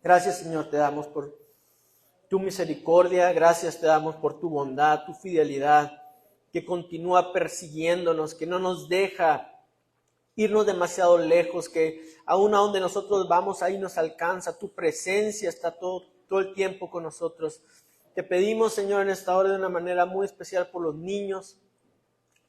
Gracias, Señor, te damos por tu misericordia, gracias te damos por tu bondad, tu fidelidad, que continúa persiguiéndonos, que no nos deja irnos demasiado lejos, que aún a donde nosotros vamos, ahí nos alcanza, tu presencia está todo el tiempo con nosotros. Te pedimos, Señor, en esta hora de una manera muy especial por los niños,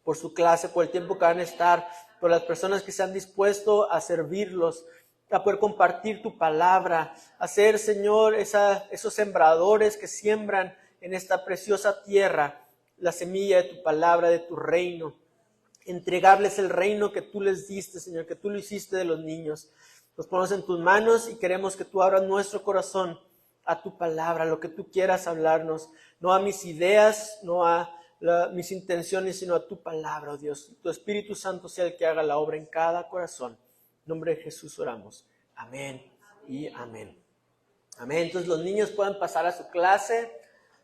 por su clase, por el tiempo que van a estar, por las personas que se han dispuesto a servirlos, a poder compartir tu palabra, a ser, Señor, esos sembradores que siembran en esta preciosa tierra la semilla de tu palabra, de tu reino. Entregarles el reino que tú les diste, Señor, que tú lo hiciste de los niños. Nos ponemos en tus manos y queremos que tú abras nuestro corazón a tu palabra, a lo que tú quieras hablarnos, no a mis ideas, no a mis intenciones, sino a tu palabra, oh Dios. Tu Espíritu Santo sea el que haga la obra en cada corazón. En nombre de Jesús oramos. Amén y amén. Amén. Entonces los niños pueden pasar a su clase.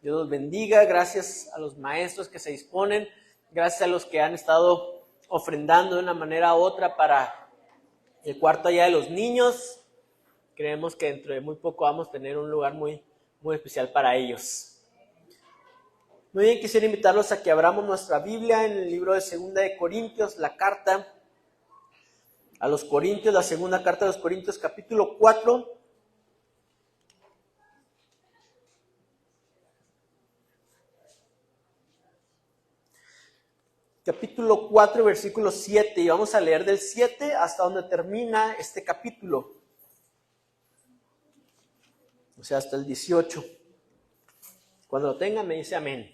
Dios los bendiga. Gracias a los maestros que se disponen. Gracias a los que han estado ofrendando de una manera u otra para el cuarto allá de los niños. Creemos que dentro de muy poco vamos a tener un lugar muy especial para ellos. Muy bien, quisiera invitarlos a que abramos nuestra Biblia en el libro de 2 de Corintios, la carta a los Corintios, la segunda carta de los Corintios, capítulo 4. Capítulo 4, versículo 7, y vamos a leer del 7 hasta donde termina este capítulo. O sea, hasta el 18. Cuando lo tengan me dice amén.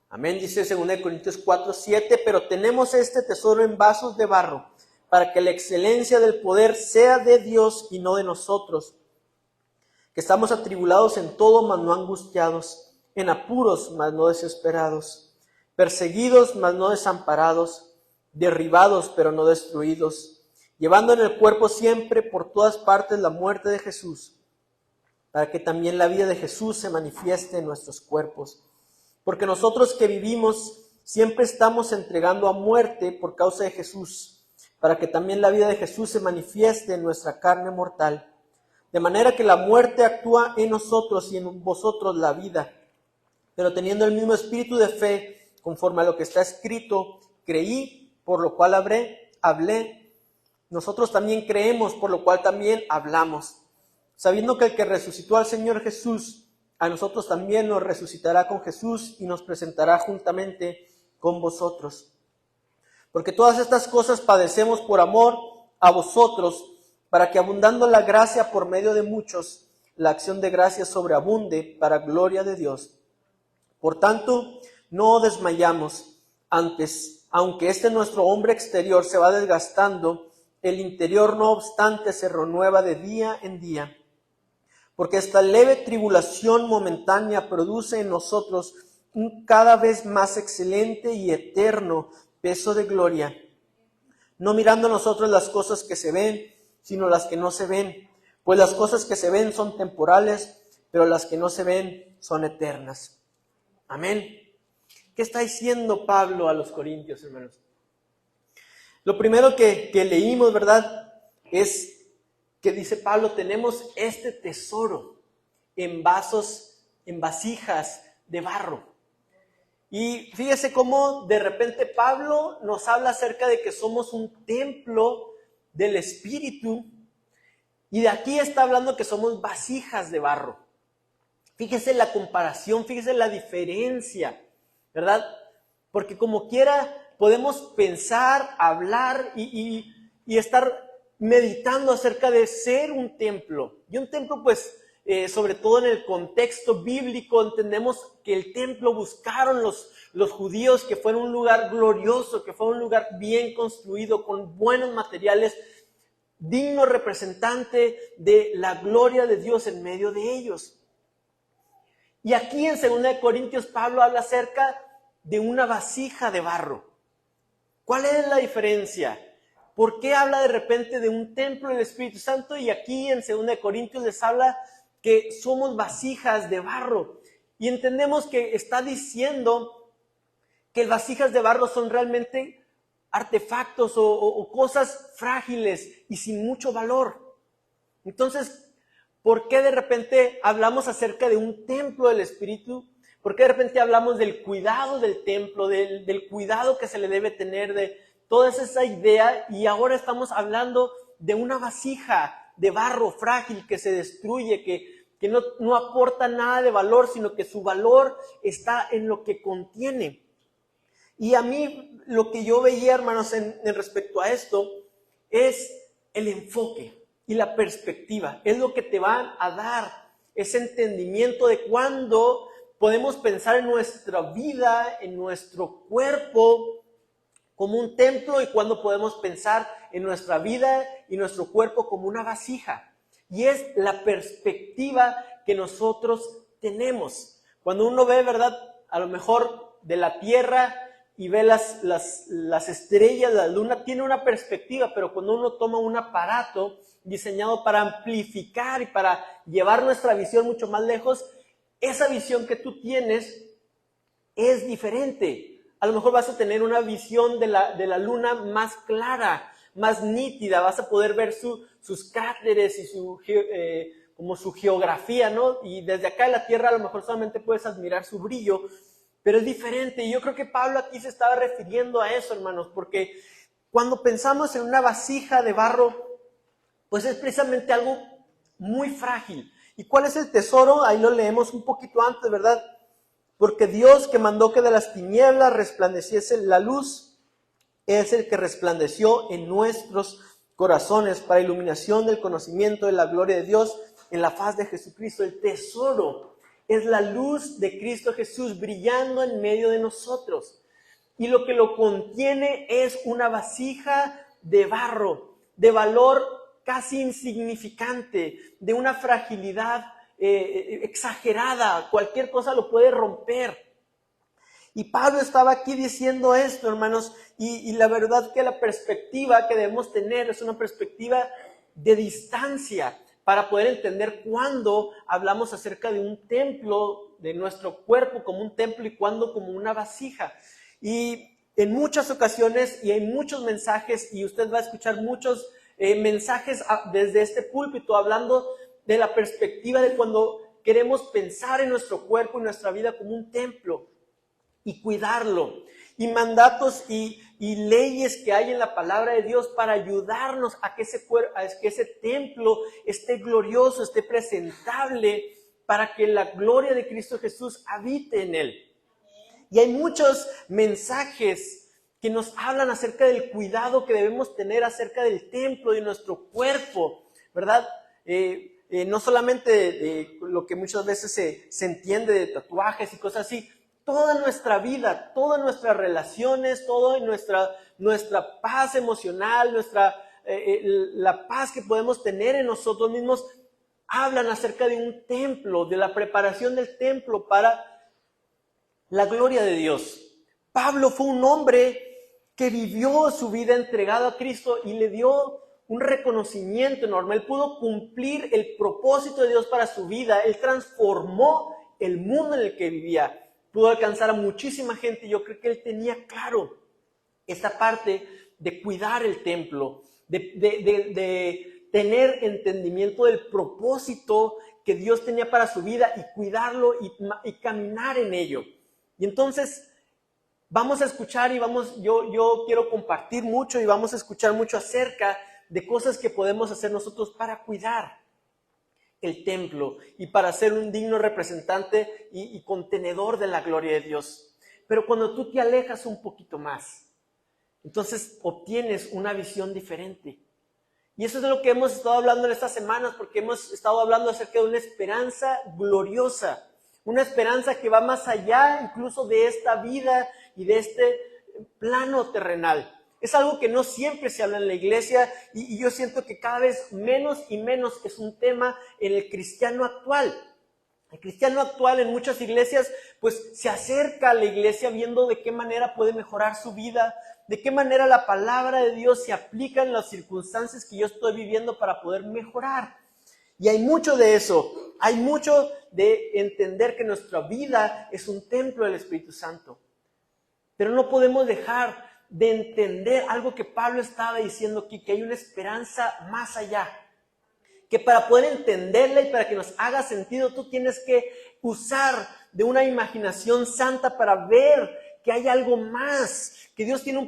Amén, dice 2 Corintios 4, 7, pero tenemos este tesoro en vasos de barro, para que la excelencia del poder sea de Dios y no de nosotros, que estamos atribulados en todo, mas no angustiados, en apuros, mas no desesperados, perseguidos, mas no desamparados, derribados, pero no destruidos, llevando en el cuerpo siempre por todas partes la muerte de Jesús, para que también la vida de Jesús se manifieste en nuestros cuerpos. Porque nosotros que vivimos siempre estamos entregando a muerte por causa de Jesús, para que también la vida de Jesús se manifieste en nuestra carne mortal. De manera que la muerte actúa en nosotros y en vosotros la vida. Pero teniendo el mismo espíritu de fe, conforme a lo que está escrito, creí, por lo cual hablé. Nosotros también creemos, por lo cual también hablamos, sabiendo que el que resucitó al Señor Jesús, a nosotros también nos resucitará con Jesús y nos presentará juntamente con vosotros. Porque todas estas cosas padecemos por amor a vosotros, para que abundando la gracia por medio de muchos, la acción de gracia sobreabunde para gloria de Dios. Por tanto, no desmayamos, antes, aunque nuestro hombre exterior se va desgastando, el interior no obstante se renueva de día en día. Porque esta leve tribulación momentánea produce en nosotros un cada vez más excelente y eterno peso de gloria, no mirando nosotros las cosas que se ven, sino las que no se ven, pues las cosas que se ven son temporales, pero las que no se ven son eternas. Amén. ¿Qué está diciendo Pablo a los Corintios, hermanos? Lo primero que leímos, ¿verdad?, es que dice Pablo, tenemos este tesoro en vasos, en vasijas de barro. Y fíjese cómo de repente Pablo nos habla acerca de que somos un templo del Espíritu, y de aquí está hablando que somos vasijas de barro. Fíjese la comparación, fíjese la diferencia, ¿verdad? Porque como quiera podemos pensar, hablar y estar meditando acerca de ser un templo. Y un templo, pues, sobre todo en el contexto bíblico, entendemos que el templo buscaron los judíos que fuera un lugar glorioso, que fuera un lugar bien construido, con buenos materiales, digno representante de la gloria de Dios en medio de ellos. Y aquí en 2 Corintios Pablo habla acerca de una vasija de barro. ¿Cuál es la diferencia? ¿Por qué habla de repente de un templo del Espíritu Santo? Y aquí en 2 Corintios les habla que somos vasijas de barro. Y entendemos que está diciendo que vasijas de barro son realmente artefactos o cosas frágiles y sin mucho valor. Entonces, ¿por qué de repente hablamos acerca de un templo del Espíritu? ¿Por qué de repente hablamos del cuidado del templo, del cuidado que se le debe tener, de toda esa idea? Y ahora estamos hablando de una vasija de barro frágil que se destruye, que no aporta nada de valor, sino que su valor está en lo que contiene. Y a mí lo que yo veía, hermanos, en respecto a esto, es el enfoque y la perspectiva. Es lo que te van a dar ese entendimiento de cuándo podemos pensar en nuestra vida, en nuestro cuerpo como un templo, y cuándo podemos pensar en nuestra vida y nuestro cuerpo como una vasija. Y es la perspectiva que nosotros tenemos. Cuando uno ve, ¿verdad?, a lo mejor de la tierra y ve las estrellas, la luna, tiene una perspectiva, pero cuando uno toma un aparato diseñado para amplificar y para llevar nuestra visión mucho más lejos, esa visión que tú tienes es diferente. A lo mejor vas a tener una visión de la luna más clara, más nítida, vas a poder ver sus cráteres y como su geografía, ¿no? Y desde acá en la Tierra a lo mejor solamente puedes admirar su brillo, pero es diferente. Y yo creo que Pablo aquí se estaba refiriendo a eso, hermanos, porque cuando pensamos en una vasija de barro, pues es precisamente algo muy frágil. ¿Y cuál es el tesoro? Ahí lo leemos un poquito antes, ¿verdad? Porque Dios, que mandó que de las tinieblas resplandeciese la luz, es el que resplandeció en nuestros corazones para iluminación del conocimiento de la gloria de Dios en la faz de Jesucristo. El tesoro es la luz de Cristo Jesús brillando en medio de nosotros. Y lo que lo contiene es una vasija de barro, de valor casi insignificante, de una fragilidad exagerada. Cualquier cosa lo puede romper. Y Pablo estaba aquí diciendo esto, hermanos, y la verdad que la perspectiva que debemos tener es una perspectiva de distancia para poder entender cuándo hablamos acerca de un templo, de nuestro cuerpo como un templo, y cuándo como una vasija. Y en muchas ocasiones y en muchos mensajes, y usted va a escuchar muchos mensajes desde este púlpito hablando de la perspectiva de cuando queremos pensar en nuestro cuerpo y nuestra vida como un templo y cuidarlo, y mandatos y leyes que hay en la palabra de Dios para ayudarnos a que ese templo esté glorioso, esté presentable, para que la gloria de Cristo Jesús habite en él. Y hay muchos mensajes que nos hablan acerca del cuidado que debemos tener acerca del templo y de nuestro cuerpo, ¿verdad? No solamente lo que muchas veces se entiende de tatuajes y cosas así. Toda nuestra vida, todas nuestras relaciones, toda nuestra paz emocional, la paz que podemos tener en nosotros mismos, hablan acerca de un templo, de la preparación del templo para la gloria de Dios. Pablo fue un hombre que vivió su vida entregado a Cristo y le dio un reconocimiento enorme. Él pudo cumplir el propósito de Dios para su vida. Él transformó el mundo en el que vivía. Pudo alcanzar a muchísima gente. Yo creo que él tenía claro esta parte de cuidar el templo, de tener entendimiento del propósito que Dios tenía para su vida y cuidarlo y caminar en ello. Y entonces vamos a escuchar yo quiero compartir mucho y vamos a escuchar mucho acerca de cosas que podemos hacer nosotros para cuidar el templo y para ser un digno representante y contenedor de la gloria de Dios. Pero cuando tú te alejas un poquito más, entonces obtienes una visión diferente. Y eso es de lo que hemos estado hablando en estas semanas, porque hemos estado hablando acerca de una esperanza gloriosa, una esperanza que va más allá incluso de esta vida y de este plano terrenal. Es algo que no siempre se habla en la iglesia y yo siento que cada vez menos y menos es un tema en el cristiano actual. El cristiano actual en muchas iglesias pues se acerca a la iglesia viendo de qué manera puede mejorar su vida, de qué manera la palabra de Dios se aplica en las circunstancias que yo estoy viviendo para poder mejorar. Y hay mucho de eso, hay mucho de entender que nuestra vida es un templo del Espíritu Santo. Pero no podemos dejar de entender algo que Pablo estaba diciendo aquí, que hay una esperanza más allá. Que para poder entenderla y para que nos haga sentido, tú tienes que usar de una imaginación santa para ver que hay algo más, que Dios tiene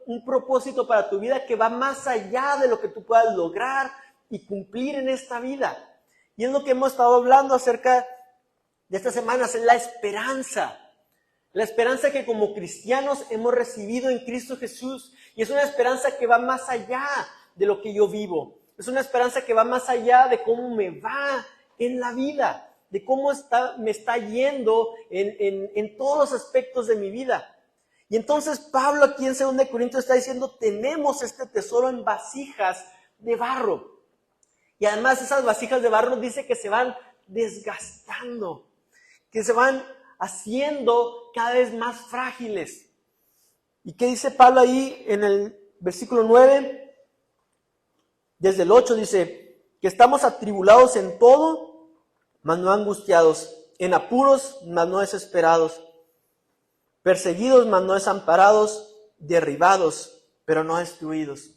un propósito para tu vida que va más allá de lo que tú puedas lograr y cumplir en esta vida. Y es lo que hemos estado hablando acerca de estas semanas, es la esperanza. La esperanza que como cristianos hemos recibido en Cristo Jesús. Y es una esperanza que va más allá de lo que yo vivo. Es una esperanza que va más allá de cómo me va en la vida, de cómo me está yendo en todos los aspectos de mi vida. Y entonces Pablo aquí en 2 Corintios está diciendo, tenemos este tesoro en vasijas de barro. Y además esas vasijas de barro dice que se van desgastando, que se van haciendo cada vez más frágiles. ¿Y qué dice Pablo ahí en el versículo 9? Desde el 8 dice, que estamos atribulados en todo, mas no angustiados, en apuros, mas no desesperados, perseguidos, mas no desamparados, derribados, pero no destruidos.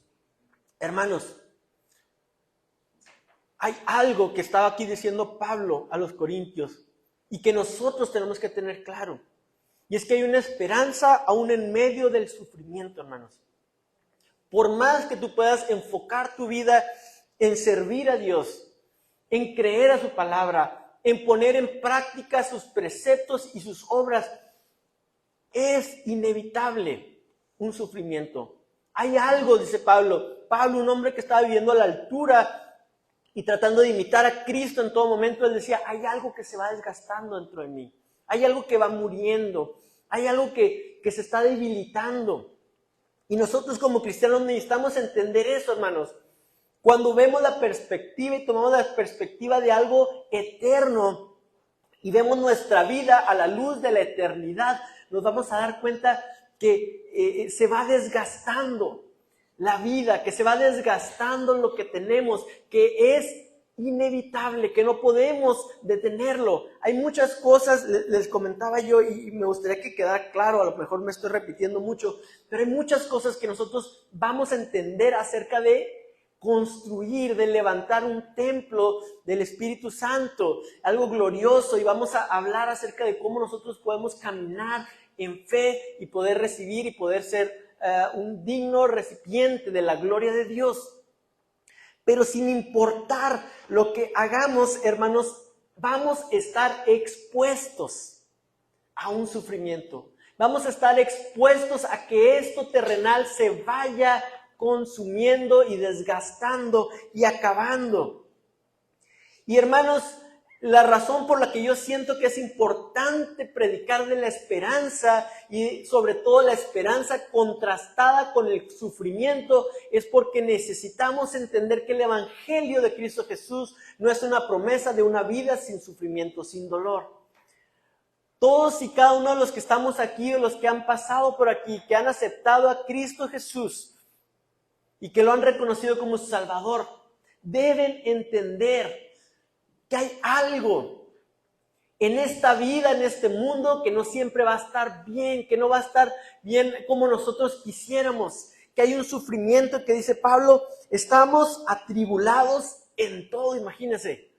Hermanos, hay algo que estaba aquí diciendo Pablo a los corintios y que nosotros tenemos que tener claro. Y es que hay una esperanza aún en medio del sufrimiento, hermanos. Por más que tú puedas enfocar tu vida en servir a Dios, en creer a su palabra, en poner en práctica sus preceptos y sus obras, es inevitable un sufrimiento. Hay algo, dice Pablo, un hombre que estaba viviendo a la altura y tratando de imitar a Cristo en todo momento, él decía, hay algo que se va desgastando dentro de mí, hay algo que va muriendo, hay algo que se está debilitando. Y nosotros como cristianos necesitamos entender eso, hermanos. Cuando vemos la perspectiva y tomamos la perspectiva de algo eterno y vemos nuestra vida a la luz de la eternidad, nos vamos a dar cuenta que se va desgastando la vida, que se va desgastando lo que tenemos, que es inevitable, que no podemos detenerlo. Hay muchas cosas, les comentaba yo y me gustaría que quedara claro, a lo mejor me estoy repitiendo mucho, pero hay muchas cosas que nosotros vamos a entender acerca de construir, de levantar un templo del Espíritu Santo, algo glorioso, y vamos a hablar acerca de cómo nosotros podemos caminar en fe y poder recibir y poder ser un digno recipiente de la gloria de Dios. Pero sin importar lo que hagamos, hermanos, vamos a estar expuestos a un sufrimiento. Vamos a estar expuestos a que esto terrenal se vaya consumiendo y desgastando y acabando. Y hermanos, la razón por la que yo siento que es importante predicar de la esperanza y sobre todo la esperanza contrastada con el sufrimiento es porque necesitamos entender que el Evangelio de Cristo Jesús no es una promesa de una vida sin sufrimiento, sin dolor. Todos y cada uno de los que estamos aquí o los que han pasado por aquí, que han aceptado a Cristo Jesús y que lo han reconocido como su Salvador, deben entender que hay algo en esta vida, en este mundo, que no siempre va a estar bien, que no va a estar bien como nosotros quisiéramos, que hay un sufrimiento que dice Pablo, estamos atribulados en todo, imagínense.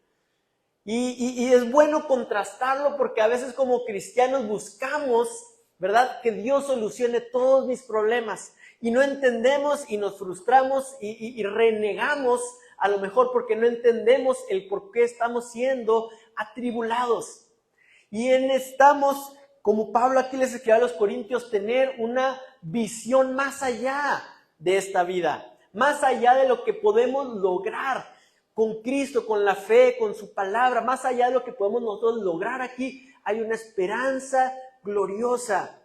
Y es bueno contrastarlo porque a veces como cristianos buscamos, ¿verdad?, que Dios solucione todos mis problemas y no entendemos y nos frustramos y renegamos a lo mejor porque no entendemos el por qué estamos siendo atribulados. Y necesitamos, como Pablo aquí les escribe a los Corintios, tener una visión más allá de esta vida, más allá de lo que podemos lograr con Cristo, con la fe, con su palabra, más allá de lo que podemos nosotros lograr aquí, hay una esperanza gloriosa,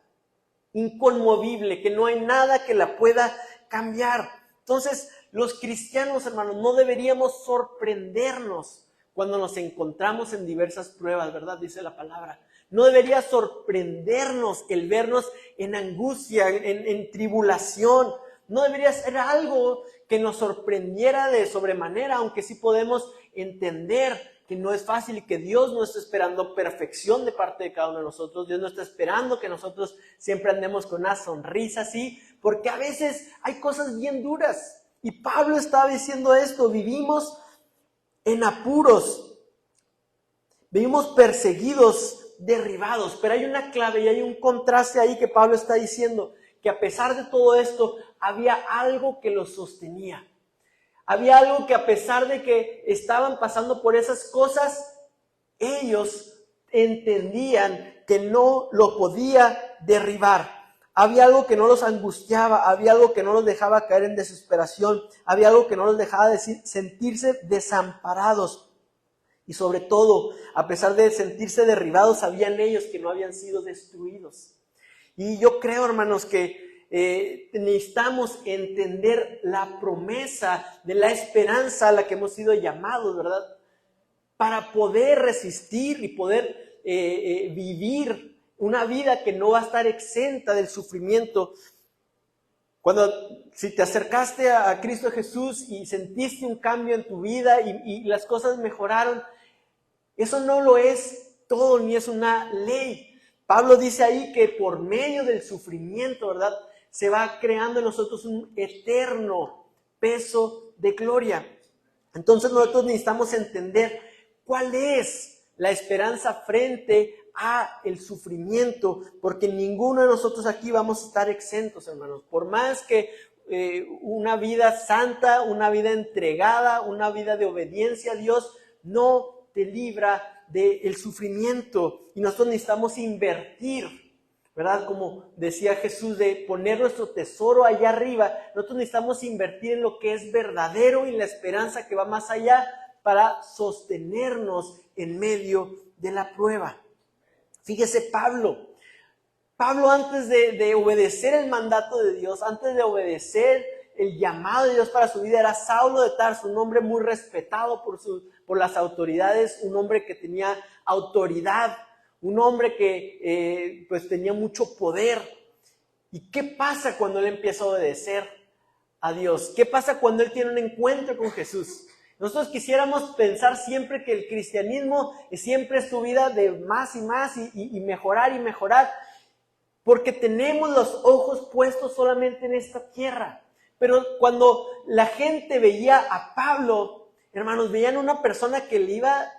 inconmovible, que no hay nada que la pueda cambiar. Entonces, los cristianos, hermanos, no deberíamos sorprendernos cuando nos encontramos en diversas pruebas, ¿verdad? Dice la palabra. No debería sorprendernos el vernos en angustia, en tribulación. No debería ser algo que nos sorprendiera de sobremanera, aunque sí podemos entender que no es fácil y que Dios no está esperando perfección de parte de cada uno de nosotros. Dios no está esperando que nosotros siempre andemos con una sonrisa así, porque a veces hay cosas bien duras. Y Pablo estaba diciendo esto, vivimos en apuros, vivimos perseguidos, derribados, pero hay una clave y hay un contraste ahí que Pablo está diciendo, que a pesar de todo esto, había algo que los sostenía. Había algo que a pesar de que estaban pasando por esas cosas, ellos entendían que no lo podía derribar. Había algo que no los angustiaba, había algo que no los dejaba caer en desesperación, había algo que no los dejaba sentirse desamparados. Y sobre todo, a pesar de sentirse derribados, sabían ellos que no habían sido destruidos. Y yo creo, hermanos, que necesitamos entender la promesa de la esperanza a la que hemos sido llamados, ¿verdad? Para poder resistir y poder vivir una vida que no va a estar exenta del sufrimiento. Si te acercaste a Cristo Jesús y sentiste un cambio en tu vida y las cosas mejoraron, eso no lo es todo ni es una ley. Pablo dice ahí que por medio del sufrimiento, ¿verdad?, se va creando en nosotros un eterno peso de gloria. Entonces nosotros necesitamos entender cuál es la esperanza frente a el sufrimiento, porque ninguno de nosotros aquí vamos a estar exentos, hermanos. Por más que una vida santa, una vida entregada, una vida de obediencia a Dios, no te libra del sufrimiento. Y nosotros necesitamos invertir, ¿verdad? Como decía Jesús, de poner nuestro tesoro allá arriba. Nosotros necesitamos invertir en lo que es verdadero y la esperanza que va más allá para sostenernos en medio de la prueba. Fíjese Pablo antes de obedecer el mandato de Dios, antes de obedecer el llamado de Dios para su vida, era Saulo de Tarso, un hombre muy respetado por las autoridades, un hombre que tenía autoridad, un hombre que pues tenía mucho poder. ¿Y qué pasa cuando él empieza a obedecer a Dios? ¿Qué pasa cuando él tiene un encuentro con Jesús? Nosotros quisiéramos pensar siempre que el cristianismo siempre es tu vida de más y más y mejorar y mejorar, porque tenemos los ojos puestos solamente en esta tierra. Pero cuando la gente veía a Pablo, hermanos, veían una persona que le iba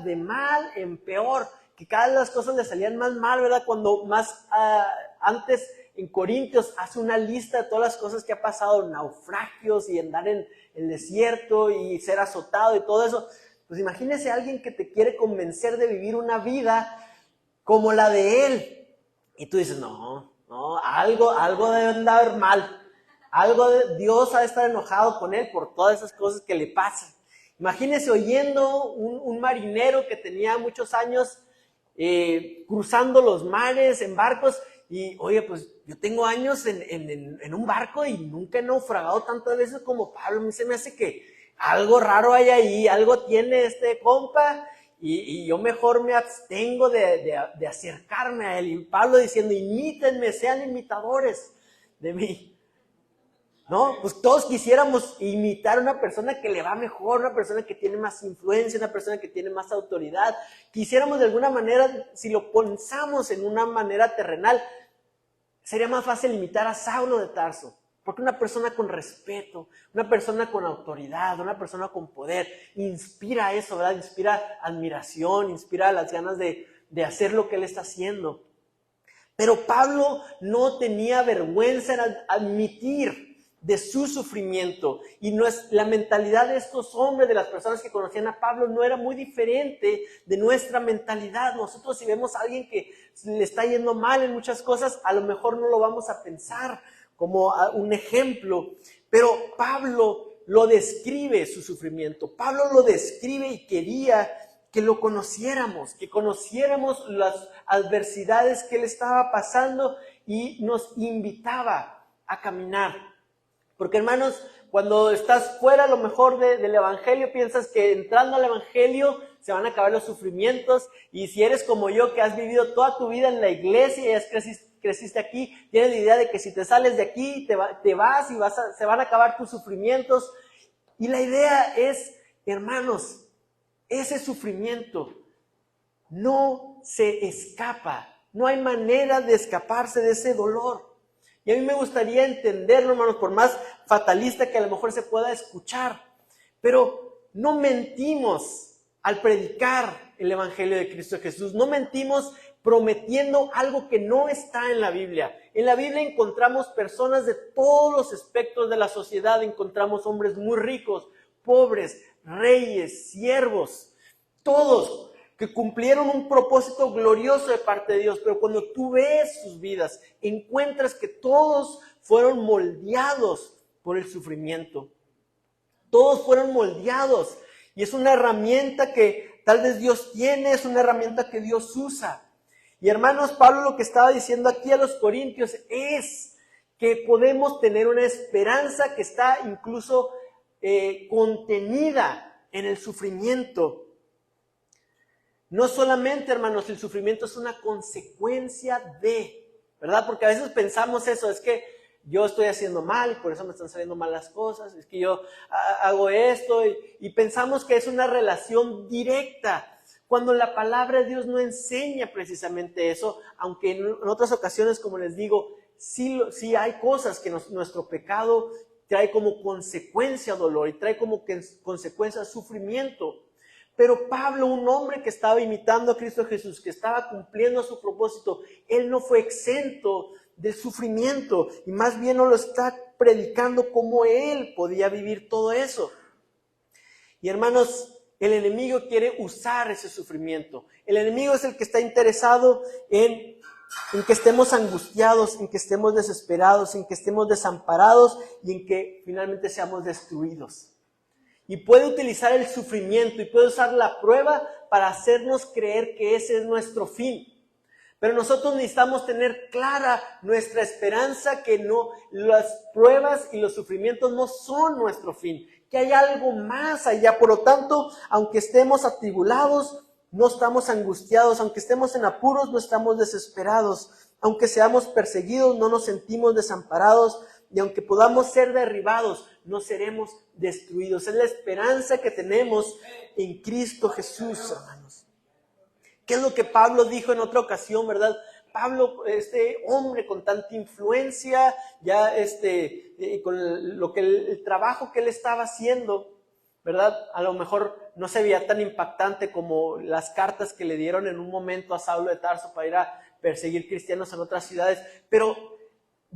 de mal en peor, que cada vez las cosas le salían más mal, ¿verdad? Cuando antes en Corintios hace una lista de todas las cosas que ha pasado, naufragios y andar en el desierto y ser azotado y todo eso. Pues imagínese a alguien que te quiere convencer de vivir una vida como la de él. Y tú dices, no, algo debe andar mal. Dios ha de estar enojado con él por todas esas cosas que le pasan. Imagínese oyendo un marinero que tenía muchos años cruzando los mares en barcos y, oye, pues yo tengo años en un barco y nunca he naufragado tantas veces como Pablo. A mí se me hace que algo raro hay ahí, algo tiene este compa y yo mejor me abstengo de acercarme a él. Y Pablo diciendo, imítenme, sean imitadores de mí. No, pues todos quisiéramos imitar a una persona que le va mejor, una persona que tiene más influencia, una persona que tiene más autoridad. Quisiéramos de alguna manera, si lo pensamos en una manera terrenal, sería más fácil imitar a Saulo de Tarso. Porque una persona con respeto, una persona con autoridad, una persona con poder, inspira eso, ¿verdad? Inspira admiración, inspira las ganas de hacer lo que él está haciendo. Pero Pablo no tenía vergüenza en admitir de su sufrimiento. Y la mentalidad de estos hombres, de las personas que conocían a Pablo, no era muy diferente de nuestra mentalidad. Nosotros, si vemos a alguien que le está yendo mal en muchas cosas, a lo mejor no lo vamos a pensar como un ejemplo. Pero Pablo lo describe su sufrimiento. Pablo lo describe y quería que lo conociéramos, que conociéramos las adversidades que él estaba pasando y nos invitaba a caminar. Porque, hermanos, cuando estás fuera a lo mejor del evangelio, piensas que entrando al evangelio se van a acabar los sufrimientos. Y si eres como yo, que has vivido toda tu vida en la iglesia y creciste aquí, tienes la idea de que si te sales de aquí, te vas y se van a acabar tus sufrimientos. Y la idea es, hermanos, ese sufrimiento no se escapa. No hay manera de escaparse de ese dolor. Y a mí me gustaría entenderlo, hermanos, por más fatalista que a lo mejor se pueda escuchar. Pero no mentimos al predicar el Evangelio de Cristo Jesús. No mentimos prometiendo algo que no está en la Biblia. En la Biblia encontramos personas de todos los espectros de la sociedad. Encontramos hombres muy ricos, pobres, reyes, siervos, todos que cumplieron un propósito glorioso de parte de Dios. Pero cuando tú ves sus vidas, encuentras que todos fueron moldeados por el sufrimiento. Todos fueron moldeados. Y es una herramienta que tal vez Dios tiene, es una herramienta que Dios usa. Y hermanos, Pablo lo que estaba diciendo aquí a los corintios es que podemos tener una esperanza que está incluso contenida en el sufrimiento. No solamente, hermanos, el sufrimiento es una consecuencia de, ¿verdad? Porque a veces pensamos eso, es que yo estoy haciendo mal y por eso me están saliendo mal las cosas, es que yo hago esto y pensamos que es una relación directa, cuando la palabra de Dios no enseña precisamente eso, aunque en otras ocasiones, como les digo, sí hay cosas que nuestro pecado trae como consecuencia dolor y trae como consecuencia sufrimiento. Pero Pablo, un hombre que estaba imitando a Cristo Jesús, que estaba cumpliendo su propósito, él no fue exento del sufrimiento y más bien nos lo está predicando cómo él podía vivir todo eso. Y hermanos, el enemigo quiere usar ese sufrimiento. El enemigo es el que está interesado en que estemos angustiados, en que estemos desesperados, en que estemos desamparados y en que finalmente seamos destruidos. Y puede utilizar el sufrimiento y puede usar la prueba para hacernos creer que ese es nuestro fin. Pero nosotros necesitamos tener clara nuestra esperanza, que no, las pruebas y los sufrimientos no son nuestro fin, que hay algo más allá. Por lo tanto, aunque estemos atribulados, no estamos angustiados, aunque estemos en apuros, no estamos desesperados, aunque seamos perseguidos, no nos sentimos desamparados, y aunque podamos ser derribados, no seremos destruidos. Es la esperanza que tenemos en Cristo Jesús, hermanos. ¿Qué es lo que Pablo dijo en otra ocasión, verdad? Pablo, este hombre con tanta influencia, ya con el trabajo que él estaba haciendo, ¿verdad? A lo mejor no se veía tan impactante como las cartas que le dieron en un momento a Saulo de Tarso para ir a perseguir cristianos en otras ciudades, pero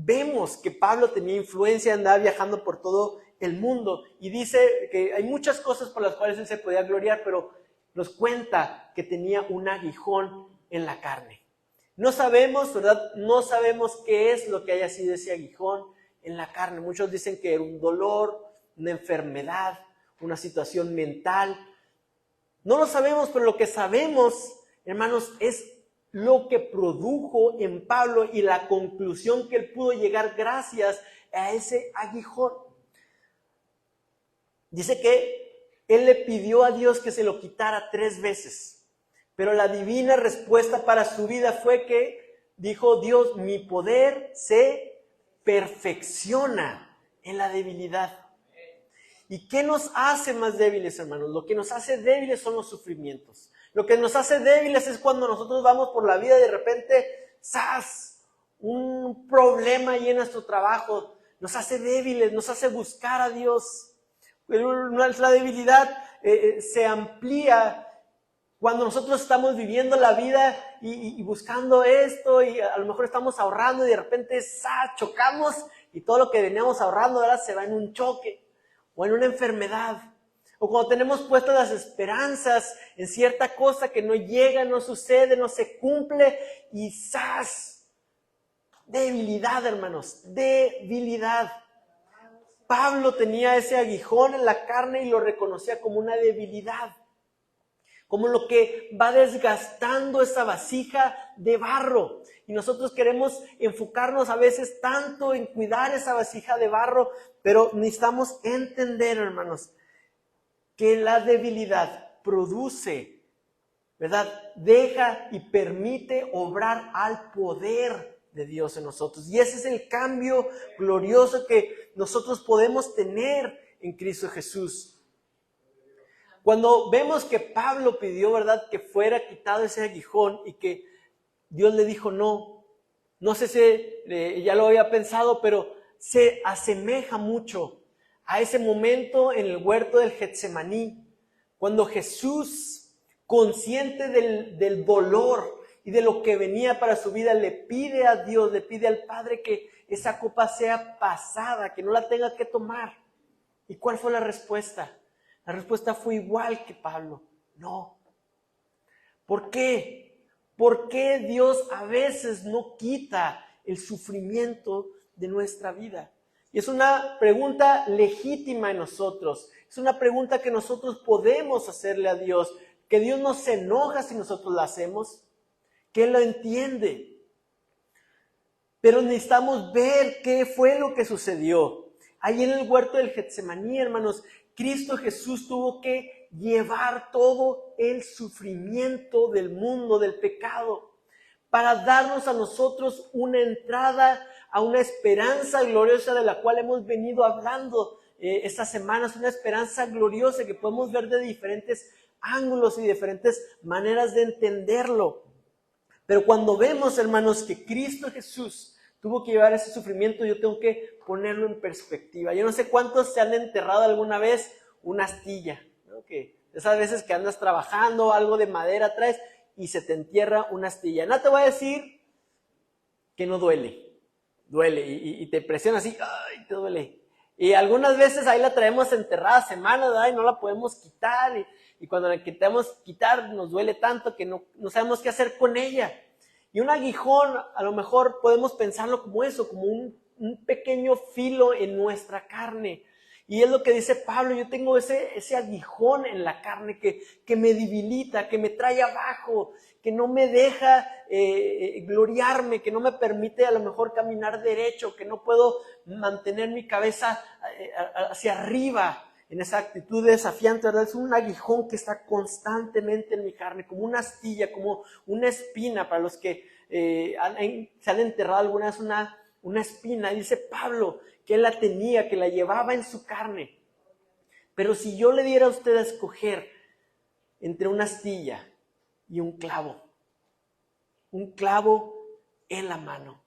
vemos que Pablo tenía influencia, andaba viajando por todo el mundo y dice que hay muchas cosas por las cuales él se podía gloriar, pero nos cuenta que tenía un aguijón en la carne. No sabemos, ¿verdad? No sabemos qué es lo que haya sido ese aguijón en la carne. Muchos dicen que era un dolor, una enfermedad, una situación mental. No lo sabemos, pero lo que sabemos, hermanos, es lo que produjo en Pablo y la conclusión que él pudo llegar gracias a ese aguijón. Dice que él le pidió a Dios que se lo quitara 3 veces, pero la divina respuesta para su vida fue que dijo Dios: mi poder se perfecciona en la debilidad. ¿Y qué nos hace más débiles, hermanos? Lo que nos hace débiles son los sufrimientos. Lo que nos hace débiles es cuando nosotros vamos por la vida y de repente, ¡zas!, un problema ahí en nuestro trabajo. Nos hace débiles, nos hace buscar a Dios. La debilidad se amplía cuando nosotros estamos viviendo la vida y buscando esto, y a lo mejor estamos ahorrando y de repente chocamos y todo lo que veníamos ahorrando ahora se va en un choque o en una enfermedad. O cuando tenemos puestas las esperanzas en cierta cosa que no llega, no sucede, no se cumple y debilidad, hermanos, debilidad. Pablo tenía ese aguijón en la carne y lo reconocía como una debilidad, como lo que va desgastando esa vasija de barro. Y nosotros queremos enfocarnos a veces tanto en cuidar esa vasija de barro, pero necesitamos entender, hermanos, que la debilidad produce, ¿verdad? Deja y permite obrar al poder de Dios en nosotros. Y ese es el cambio glorioso que nosotros podemos tener en Cristo Jesús. Cuando vemos que Pablo pidió, ¿verdad?, que fuera quitado ese aguijón y que Dios le dijo no, No sé si ya lo había pensado, pero se asemeja mucho a ese momento en el huerto del Getsemaní, cuando Jesús, consciente del dolor y de lo que venía para su vida, le pide a Dios, le pide al Padre que esa copa sea pasada, que no la tenga que tomar. ¿Y cuál fue la respuesta? La respuesta fue igual que Pablo: no. ¿Por qué? ¿Por qué Dios a veces no quita el sufrimiento de nuestra vida? Y es una pregunta legítima en nosotros. Es una pregunta que nosotros podemos hacerle a Dios. Que Dios no se enoja si nosotros la hacemos. Que Él lo entiende. Pero necesitamos ver qué fue lo que sucedió. Ahí en el huerto del Getsemaní, hermanos, Cristo Jesús tuvo que llevar todo el sufrimiento del mundo, del pecado, para darnos a nosotros una entrada a una esperanza gloriosa de la cual hemos venido hablando estas semanas, una esperanza gloriosa que podemos ver de diferentes ángulos y diferentes maneras de entenderlo. Pero cuando vemos, hermanos, que Cristo Jesús tuvo que llevar ese sufrimiento, yo tengo que ponerlo en perspectiva. Yo no sé cuántos se han enterrado alguna vez una astilla, ¿no? Que esas veces que andas trabajando, algo de madera traes y se te entierra una astilla. No te voy a decir que no duele. Duele y te presiona así, ¡ay, te duele! Y algunas veces ahí la traemos enterrada semanas, ¿verdad? Y no la podemos quitar. Y cuando la queremos quitar nos duele tanto que no sabemos qué hacer con ella. Y un aguijón, a lo mejor podemos pensarlo como eso, como un pequeño filo en nuestra carne. Y es lo que dice Pablo: yo tengo ese aguijón en la carne que me debilita, que me trae abajo, que no me deja gloriarme, que no me permite a lo mejor caminar derecho, que no puedo mantener mi cabeza hacia arriba en esa actitud desafiante, ¿verdad? Es un aguijón que está constantemente en mi carne, como una astilla, como una espina. Para los que se han enterrado alguna vez una espina, dice Pablo que él la tenía, que la llevaba en su carne. Pero si yo le diera a usted a escoger entre una astilla y un clavo en la mano,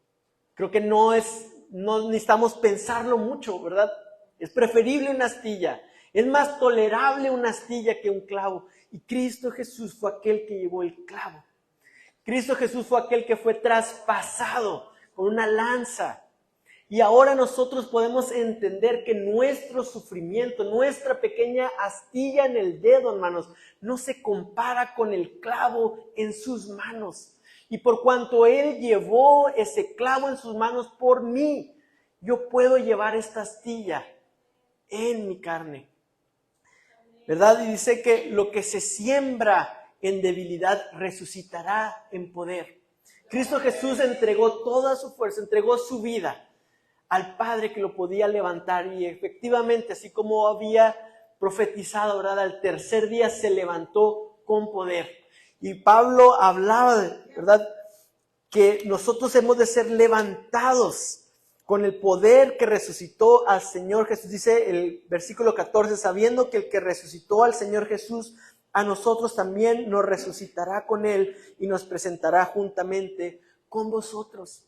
creo que no necesitamos pensarlo mucho, ¿verdad? Es preferible una astilla, es más tolerable una astilla que un clavo. Y Cristo Jesús fue aquel que llevó el clavo. Cristo Jesús fue aquel que fue traspasado con una lanza. Y ahora nosotros podemos entender que nuestro sufrimiento, nuestra pequeña astilla en el dedo, hermanos, no se compara con el clavo en sus manos. Y por cuanto Él llevó ese clavo en sus manos por mí, yo puedo llevar esta astilla en mi carne, ¿verdad? Y dice que lo que se siembra en debilidad resucitará en poder. Cristo Jesús entregó toda su fuerza, entregó su vida al Padre que lo podía levantar, y efectivamente, así como había profetizado, ¿verdad? Al tercer día se levantó con poder. Y Pablo hablaba, ¿verdad?, que nosotros hemos de ser levantados con el poder que resucitó al Señor Jesús. Dice el versículo 14, sabiendo que el que resucitó al Señor Jesús, a nosotros también nos resucitará con Él y nos presentará juntamente con vosotros.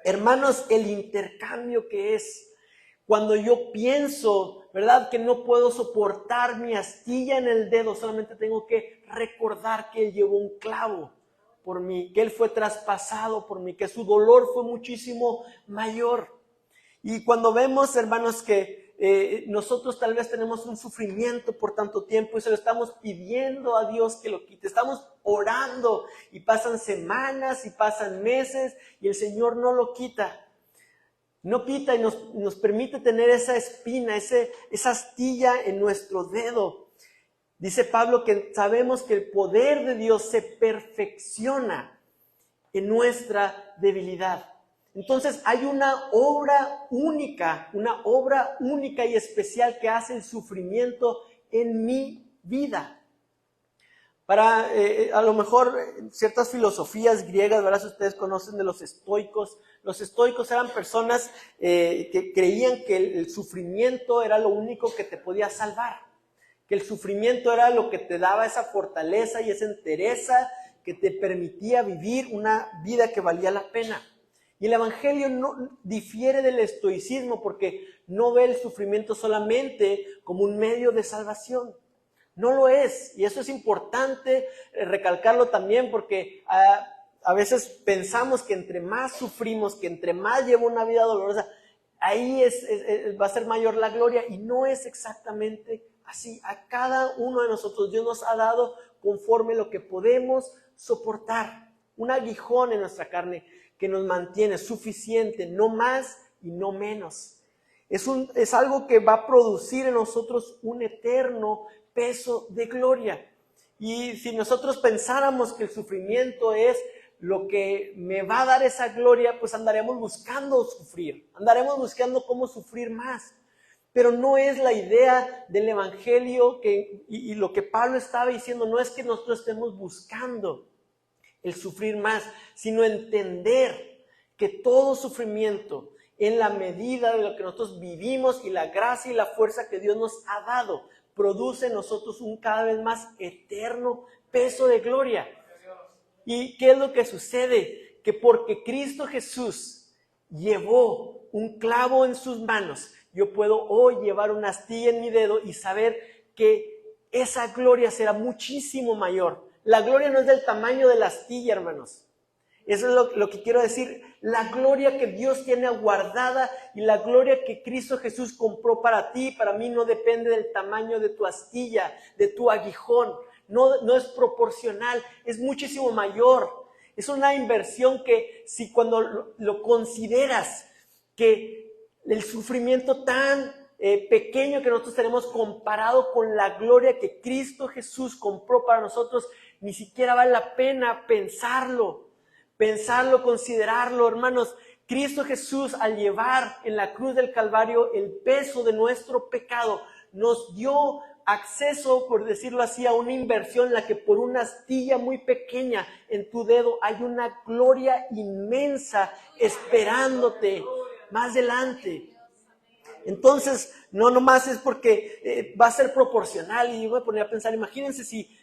Hermanos, el intercambio que es cuando yo pienso, ¿verdad?, que no puedo soportar mi astilla en el dedo, solamente tengo que recordar que Él llevó un clavo por mí, que Él fue traspasado por mí, que su dolor fue muchísimo mayor. Y cuando vemos, hermanos, que nosotros tal vez tenemos un sufrimiento por tanto tiempo y se lo estamos pidiendo a Dios que lo quite, estamos orando y pasan semanas y pasan meses y el Señor no lo quita. No quita y nos permite tener esa espina, esa astilla en nuestro dedo. Dice Pablo que sabemos que el poder de Dios se perfecciona en nuestra debilidad. Entonces hay una obra única y especial que hace el sufrimiento en mi vida. Para a lo mejor ciertas filosofías griegas, ¿verdad? Si ustedes conocen de los estoicos. Los estoicos eran personas que creían que el sufrimiento era lo único que te podía salvar. Que el sufrimiento era lo que te daba esa fortaleza y esa entereza que te permitía vivir una vida que valía la pena. Y el evangelio no difiere del estoicismo porque no ve el sufrimiento solamente como un medio de salvación. No lo es. Y eso es importante recalcarlo también porque a veces pensamos que entre más sufrimos, que entre más llevo una vida dolorosa, ahí va a ser mayor la gloria. Y no es exactamente así. A cada uno de nosotros Dios nos ha dado conforme lo que podemos soportar. Un aguijón en nuestra carne que nos mantiene suficiente, no más y no menos. Es algo que va a producir en nosotros un eterno peso de gloria. Y si nosotros pensáramos que el sufrimiento es lo que me va a dar esa gloria, pues andaremos buscando sufrir, andaremos buscando cómo sufrir más. Pero no es la idea del evangelio y lo que Pablo estaba diciendo, no es que nosotros estemos buscando el sufrir más, sino entender que todo sufrimiento, en la medida de lo que nosotros vivimos y la gracia y la fuerza que Dios nos ha dado, produce en nosotros un cada vez más eterno peso de gloria. ¿Y qué es lo que sucede? Que porque Cristo Jesús llevó un clavo en sus manos, yo puedo hoy llevar una astilla en mi dedo y saber que esa gloria será muchísimo mayor. La gloria no es del tamaño de la astilla, hermanos. Eso es lo que quiero decir. La gloria que Dios tiene guardada y la gloria que Cristo Jesús compró para ti, para mí, no depende del tamaño de tu astilla, de tu aguijón. No es proporcional, es muchísimo mayor. Es una inversión que si cuando lo consideras, que el sufrimiento tan pequeño que nosotros tenemos comparado con la gloria que Cristo Jesús compró para nosotros, ni siquiera vale la pena pensarlo, considerarlo, hermanos. Cristo Jesús, al llevar en la cruz del Calvario el peso de nuestro pecado, nos dio acceso, por decirlo así, a una inversión en la que por una astilla muy pequeña en tu dedo hay una gloria inmensa esperándote más adelante. Entonces, no nomás es porque va a ser proporcional. Y yo me ponía a pensar, imagínense si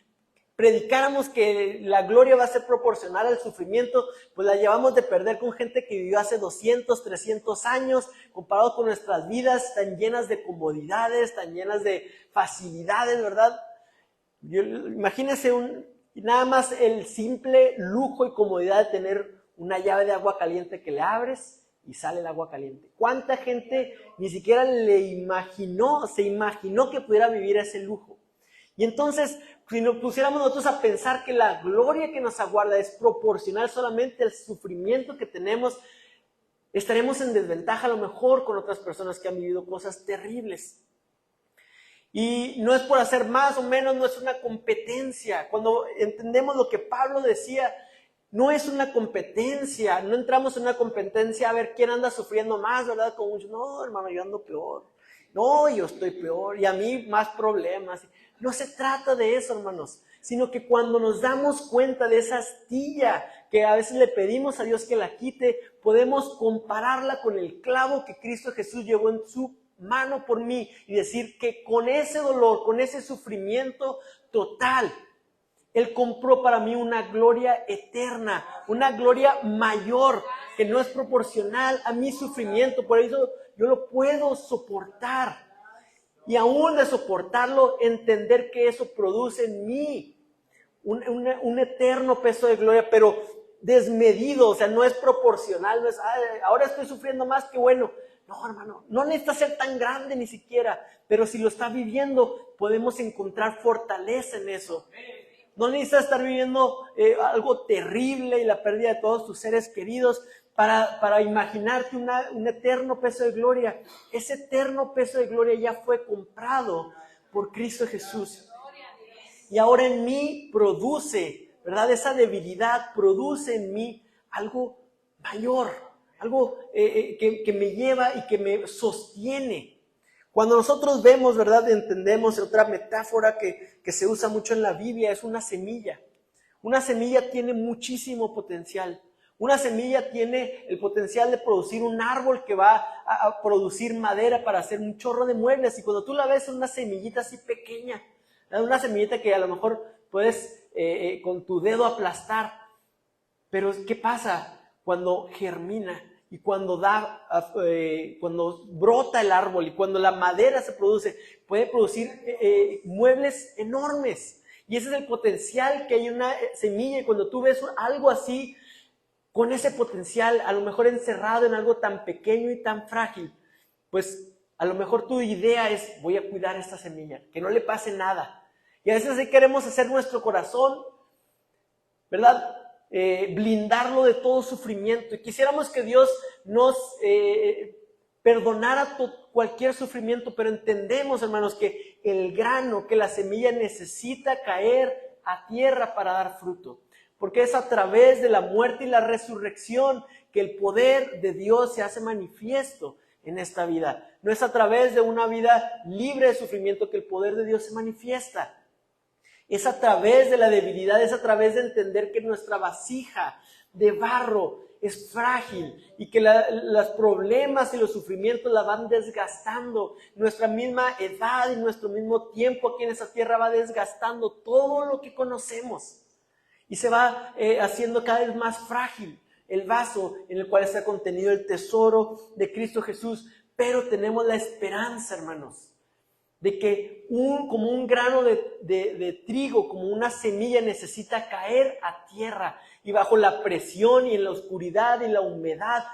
predicáramos que la gloria va a ser proporcional al sufrimiento, pues la llevamos de perder con gente que vivió hace 200, 300 años, comparado con nuestras vidas tan llenas de comodidades, tan llenas de facilidades, ¿verdad? Imagínense nada más el simple lujo y comodidad de tener una llave de agua caliente que le abres y sale el agua caliente. ¿Cuánta gente ni siquiera se imaginó que pudiera vivir ese lujo? Y entonces, si nos pusiéramos nosotros a pensar que la gloria que nos aguarda es proporcional solamente al sufrimiento que tenemos, estaremos en desventaja a lo mejor con otras personas que han vivido cosas terribles. Y no es por hacer más o menos, no es una competencia. Cuando entendemos lo que Pablo decía, no es una competencia, no entramos en una competencia a ver quién anda sufriendo más, ¿verdad? Como muchos, no, hermano, yo ando peor. No, yo estoy peor y a mí más problemas. No se trata de eso, hermanos, sino que cuando nos damos cuenta de esa astilla que a veces le pedimos a Dios que la quite, podemos compararla con el clavo que Cristo Jesús llevó en su mano por mí y decir que con ese dolor, con ese sufrimiento total, Él compró para mí una gloria eterna, una gloria mayor que no es proporcional a mi sufrimiento. Por eso yo lo puedo soportar. Y aún de soportarlo, entender que eso produce en mí un eterno peso de gloria, pero desmedido, o sea, no es proporcional, no es, ahora estoy sufriendo más, que bueno. No, hermano, no necesita ser tan grande ni siquiera, pero si lo está viviendo, podemos encontrar fortaleza en eso. No necesitas estar viviendo algo terrible y la pérdida de todos tus seres queridos para imaginarte un eterno peso de gloria. Ese eterno peso de gloria ya fue comprado por Cristo Jesús. Y ahora en mí produce, ¿verdad? Esa debilidad produce en mí algo mayor, algo que me lleva y que me sostiene. Cuando nosotros vemos, ¿verdad? Entendemos otra metáfora que se usa mucho en la Biblia, es una semilla. Una semilla tiene muchísimo potencial. Una semilla tiene el potencial de producir un árbol que va a producir madera para hacer un chorro de muebles. Y cuando tú la ves, es una semillita así pequeña, una semillita que a lo mejor puedes con tu dedo aplastar. Pero ¿qué pasa? cuando germina y cuando cuando brota el árbol y cuando la madera se produce, puede producir muebles enormes. Y ese es el potencial que hay en una semilla. Y cuando tú ves algo así, con ese potencial, a lo mejor encerrado en algo tan pequeño y tan frágil, pues a lo mejor tu idea es: voy a cuidar esta semilla, que no le pase nada. Y a veces así queremos hacer nuestro corazón, ¿verdad? Blindarlo de todo sufrimiento. Y quisiéramos que Dios nos perdonara cualquier sufrimiento, pero entendemos, hermanos, que el grano, que la semilla necesita caer a tierra para dar fruto. Porque es a través de la muerte y la resurrección que el poder de Dios se hace manifiesto en esta vida. No es a través de una vida libre de sufrimiento que el poder de Dios se manifiesta. Es a través de la debilidad, es a través de entender que nuestra vasija de barro es frágil y que los problemas y los sufrimientos la van desgastando. Nuestra misma edad y nuestro mismo tiempo aquí en esa tierra va desgastando todo lo que conocemos. Y se va haciendo cada vez más frágil el vaso en el cual está contenido el tesoro de Cristo Jesús. Pero tenemos la esperanza, hermanos, de que como un grano de trigo, como una semilla, necesita caer a tierra. Y bajo la presión y en la oscuridad y la humedad,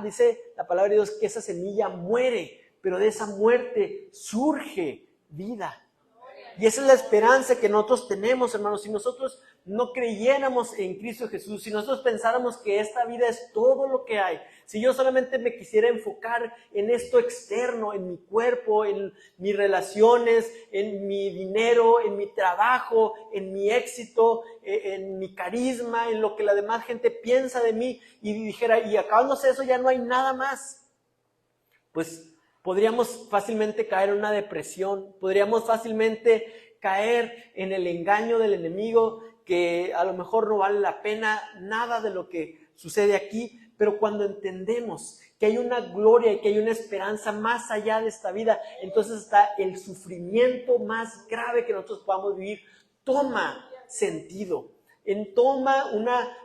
dice la palabra de Dios que esa semilla muere, pero de esa muerte surge vida. Y esa es la esperanza que nosotros tenemos, hermanos. Si nosotros no creyéramos en Cristo Jesús, si nosotros pensáramos que esta vida es todo lo que hay, si yo solamente me quisiera enfocar en esto externo, en mi cuerpo, en mis relaciones, en mi dinero, en mi trabajo, en mi éxito, en mi carisma, en lo que la demás gente piensa de mí, y dijera, y acabándose eso ya no hay nada más, pues podríamos fácilmente caer en una depresión, podríamos fácilmente caer en el engaño del enemigo, que a lo mejor no vale la pena nada de lo que sucede aquí. Pero cuando entendemos que hay una gloria y que hay una esperanza más allá de esta vida, entonces está el sufrimiento más grave que nosotros podamos vivir, toma sentido. Toma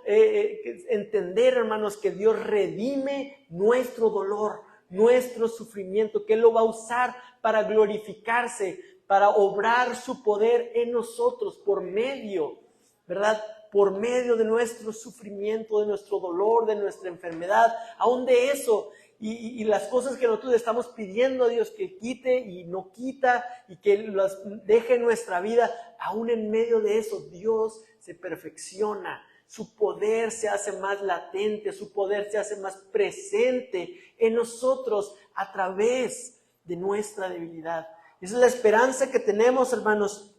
entender, hermanos, que Dios redime nuestro dolor, nuestro sufrimiento, que Él lo va a usar para glorificarse, para obrar su poder en nosotros por medio, ¿verdad? Por medio de nuestro sufrimiento, de nuestro dolor, de nuestra enfermedad, aún de eso, y las cosas que nosotros estamos pidiendo a Dios que quite y no quita, y que las deje en nuestra vida, aún en medio de eso, Dios se perfecciona. Su poder se hace más latente, su poder se hace más presente en nosotros a través de nuestra debilidad. Esa es la esperanza que tenemos, hermanos,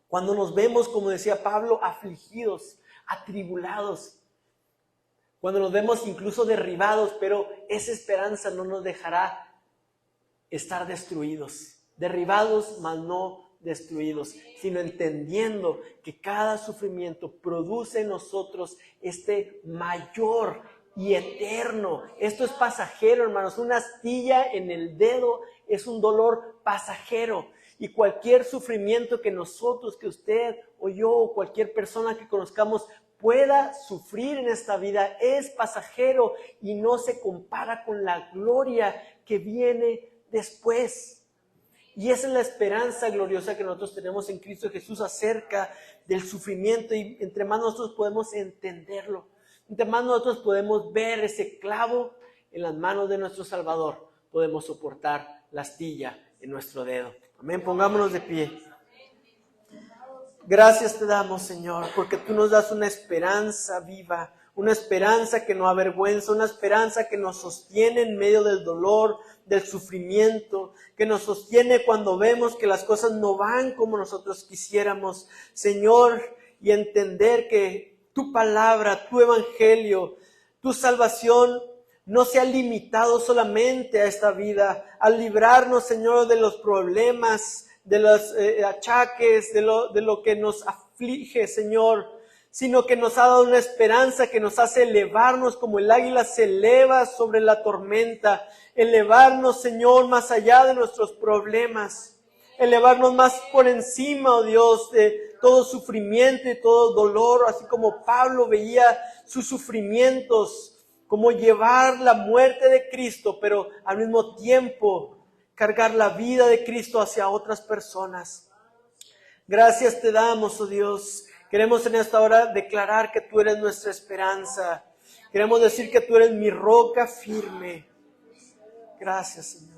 cuando nos vemos, como decía Pablo, afligidos, atribulados, cuando nos vemos incluso derribados, pero esa esperanza no nos dejará estar destruidos, derribados, mas no destruidos, sino entendiendo que cada sufrimiento produce en nosotros este mayor y eterno. Esto es pasajero, hermanos. Una astilla en el dedo es un dolor pasajero. Y cualquier sufrimiento que nosotros, que usted o yo o cualquier persona que conozcamos pueda sufrir en esta vida es pasajero y no se compara con la gloria que viene después. Y esa es la esperanza gloriosa que nosotros tenemos en Cristo Jesús acerca del sufrimiento, y entre más nosotros podemos entenderlo, entre más nosotros podemos ver ese clavo en las manos de nuestro Salvador, podemos soportar la astilla en nuestro dedo. Amén, pongámonos de pie. Gracias te damos, Señor, porque tú nos das una esperanza viva, una esperanza que no avergüenza, una esperanza que nos sostiene en medio del dolor, del sufrimiento, que nos sostiene cuando vemos que las cosas no van como nosotros quisiéramos, Señor, y entender que tu palabra, tu evangelio, tu salvación no se ha limitado solamente a esta vida, al librarnos, Señor, de los problemas, de los achaques, de lo que nos aflige, Señor, sino que nos ha dado una esperanza que nos hace elevarnos como el águila se eleva sobre la tormenta, elevarnos, Señor, más allá de nuestros problemas, elevarnos más por encima, oh Dios, de todo sufrimiento y todo dolor, así como Pablo veía sus sufrimientos cómo llevar la muerte de Cristo, pero al mismo tiempo cargar la vida de Cristo hacia otras personas. Gracias te damos, oh Dios. Queremos en esta hora declarar que tú eres nuestra esperanza. Queremos decir que tú eres mi roca firme. Gracias, Señor.